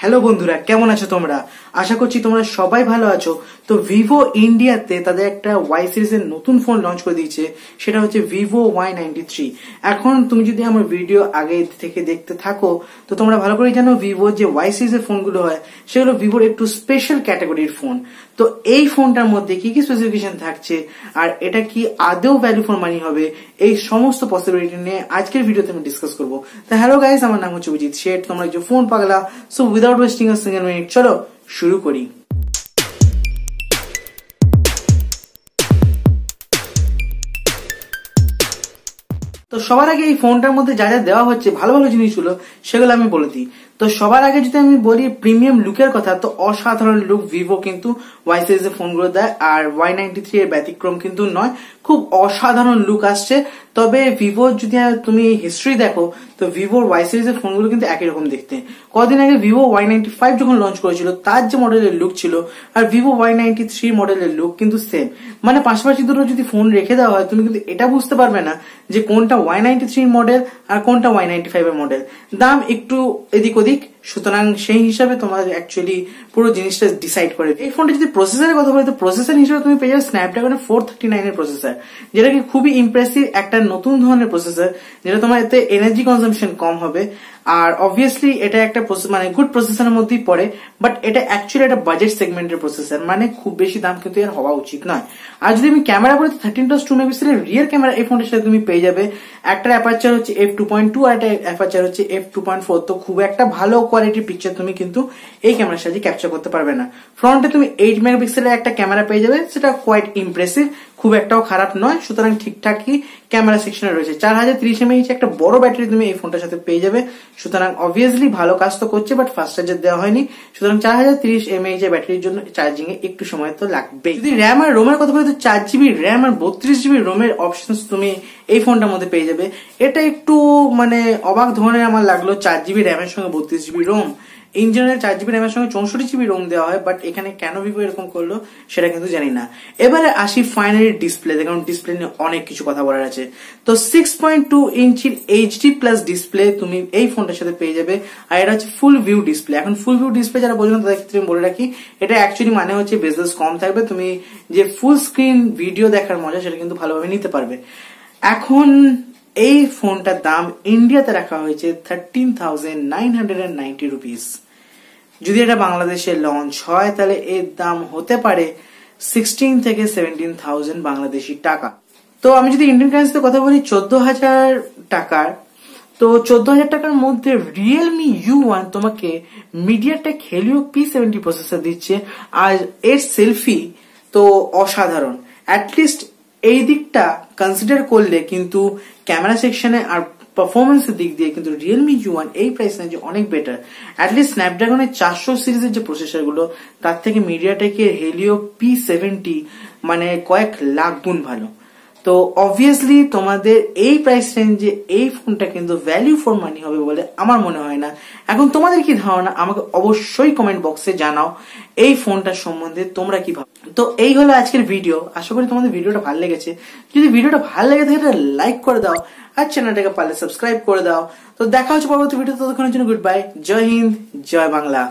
Hello বন্ধুরা, কেমন আছো তোমরা? আশা করছি তোমরা সবাই ভালো আছো। তো ভিভো ইন্ডিয়াতে তাদের একটা ওয়াই সিরিজের নতুন ফোন লঞ্চ করে দিয়েছে, সেটা হচ্ছে ভিভো Y93। এখন তুমি যদি আমার ভিডিও আগে থেকে দেখতে থাকো তো তোমরা ভালো করে জানো ভিভো যে ওয়াই সিরিজের ফোনগুলো হয় সেগুলো ভিভোর একটু স্পেশাল ক্যাটাগরির ফোন। তো এই ফোনটার মধ্যে কি কি স্পেসিফিকেশন থাকছে আর এটা কি আদৌ ভ্যালু ফর মানি হবে, এই সমস্ত পসিবিলিটি নিয়ে আজকের ভিডিওতে আমি ডিসকাস করবো। তো হ্যালো গাইস, আমার নাম হচ্ছে অজিত শেঠ, তোমরা যে ফোন পাগলা। So without wasting a single minute, চলো শুরু করি। তো সবার আগে এই ফোনটার মধ্যে যা যা দেওয়া হচ্ছে ভালো ভালো জিনিসগুলো সেগুলো আমি বলে দিই। তো সবার আগে যদি আমি বলি প্রিমিয়াম লুকের কথা, তো অসাধারণ লুক ভিভো কিন্তু ওয়াই সিরিজের ফোনগুলো দেয়, আর Y93 এর ব্যতিক্রম কিন্তু নয়, খুব অসাধারণ লুক আসছে। তবে ভিভোর যদি তুমি হিস্ট্রি দেখো তো ভিভোর ওয়াই সিরিজের ফোনগুলো কিন্তু একই রকম দেখতে। কদিন আগে ভিভো Y95 যখন লঞ্চ করেছিল তার যে মডেলের লুক ছিল আর ভিভো Y93 মডেলের লুক কিন্তু সেম, মানে পাশাপাশি দুটো যদি ফোন রেখে দেওয়া হয় তুমি কিন্তু এটা বুঝতে পারবে না যে কোনটা Y93 মডেল আর কোনটা Y95 এর মডেল। দাম একটু এদিক ওদিক, সুতরাং সেই হিসাবে তোমার অ্যাকচুয়ালি পুরো জিনিসটা ডিসাইড করে। এই ফোনটা যদি প্রসেসরের কথা বলি তো প্রসেসর হিসেবে তুমি পেয়ে যাবে স্ন্যাপড্রাগনের 439 এর প্রসেসর, যেটা কি খুবই ইমপ্রেসিভ একটা নতুন ধরনের প্রসেসর, যেটা তোমার এতে এনার্জি কনজাম্পশন কম হবে। আর অবভিয়াসলি এটা একটা মানে গুড প্রসেসরের মধ্যেই পড়ে, বাট এটা অ্যাকচুয়ালি একটা বাজেট সেগমেন্টের প্রসেসর, মানে খুব বেশি দাম কিন্তু এর হওয়া উচিত নয়। আর যদি আমি ক্যামেরা বলি তো 13+2 মেগাপিক্সেলের রিয়ার ক্যামেরা এই ফোনটার সাথে তুমি পেয়ে যাবে। একটা অ্যাপারচার হচ্ছে f2.2 আর একটা অ্যাপারচার হচ্ছে f2.4। তো খুব একটা ভালো কোয়ালিটির পিকচার তুমি কিন্তু এই ক্যামেরার সাহায্যে ক্যাপচার করতে পারবে না। ফ্রন্টে তুমি 8 মেগাপিক্সেলের একটা ক্যামেরা পেয়ে যাবে, সেটা কোয়াইট ইমপ্রেসিভ, খুব একটাও খারাপ নয়, সুতরাং ঠিকঠাকই ক্যামেরা সেকশনে রয়েছে। 4030 mAh একটা বড় ব্যাটারি তুমি এই ফোনটার সাথে পেয়ে যাবে, সুতরাং অবভিয়াসলি ভালো কাজ তো করছে, বাট ফাস্ট চার্জার দেওয়া হয়নি, সুতরাং 4030 mAh এর ব্যাটারির জন্য চার্জিং এ একটু সময় তো লাগবে। যদি র্যাম আর রোমের কথা বলি তো 4GB র্যাম আর 32GB রোমের অপশন তুমি এই ফোনটার মধ্যে পেয়ে যাবে। এটা একটু মানে অবাক ধরনের আমার লাগলো, 4GB র্যামের সঙ্গে 32GB Rome. In general 4GB র্যামের সঙ্গে 64GB রোম দেওয়া হয়, বাট এখানে কেন ভিভো এরকম করলো সেটা কিন্তু জানি না। এবারে আসি ফাইনালি ডিসপ্লে, কারণ ডিসপ্লে নিয়ে অনেক কিছু কথা বলার আছে। তো 6.2 ইঞ্চির HD+ ডিসপ্লে তুমি এই ফোনটার সাথে পেয়ে যাবে, আর এটা হচ্ছে ফুল ভিউ ডিসপ্লে। এখন ফুল ভিউ ডিসপ্লে যারা বোঝেন তাদের ক্ষেত্রে বলে রাখি, এটা অ্যাকচুয়ালি মানে হচ্ছে বেজেলস কম থাকবে, তুমি যে ফুল স্ক্রিন ভিডিও দেখার মজা সেটা কিন্তু ভালোভাবে নিতে পারবে। এখন এই ফোনটার দাম ইন্ডিয়াতে রাখা হয়েছে 13,990 রুপিস। যদি এটা বাংলাদেশে লঞ্চ হয় তাহলে এর দাম হতে পারে 16 থেকে 17,000 বাংলাদেশি টাকা। তো আমি যদি ইন্ডিয়ান কারেন্সিতে কথা বলি 14,000 টাকার, তো 14,000 টাকার মধ্যে রিয়েলমি U1 তোমাকে মিডিয়াটেক হেলিও P70 প্রসেসর দিচ্ছে, আর এর সেলফি তো অসাধারণ। অ্যাটলিস্ট এই দিকটা কনসিডার করলে কিন্তু ক্যামেরা সেকশনে আর পারফরমেন্সের দিক দিয়ে কিন্তু রিয়েলমি U1 এই প্রাইস রেঞ্জে অনেক বেটার। অ্যাটলিস্ট স্ন্যাপড্রাগনের 400 সিরিজের যে প্রসেসর গুলো তার থেকে মিডিয়াটেকের হেলিও P70 মানে কয়েক লাখ গুণ ভালো। তো অবভিয়াসলি তোমাদের এই প্রাইস রেঞ্জে এই ফোনটা কিন্তু ভ্যালু ফর মানি হবে বলে আমার মনে হয় না। এখন তোমাদের কি ধারণা আমাকে অবশ্যই কমেন্ট বক্সে জানাও এই ফোনটার সম্বন্ধে তোমরা কি ভাবো। তো এই হলো আজকের ভিডিও, আশা করি তোমাদের ভিডিওটা ভালো লেগেছে। যদি ভিডিওটা ভালো লেগে থাকে তাহলে লাইক করে দাও আর চ্যানেলটাকে পারলে সাবস্ক্রাইব করে দাও। তো দেখা হচ্ছে পরবর্তী ভিডিও, ততক্ষণের জন্য গুড বাই, জয় হিন্দ, জয় বাংলা।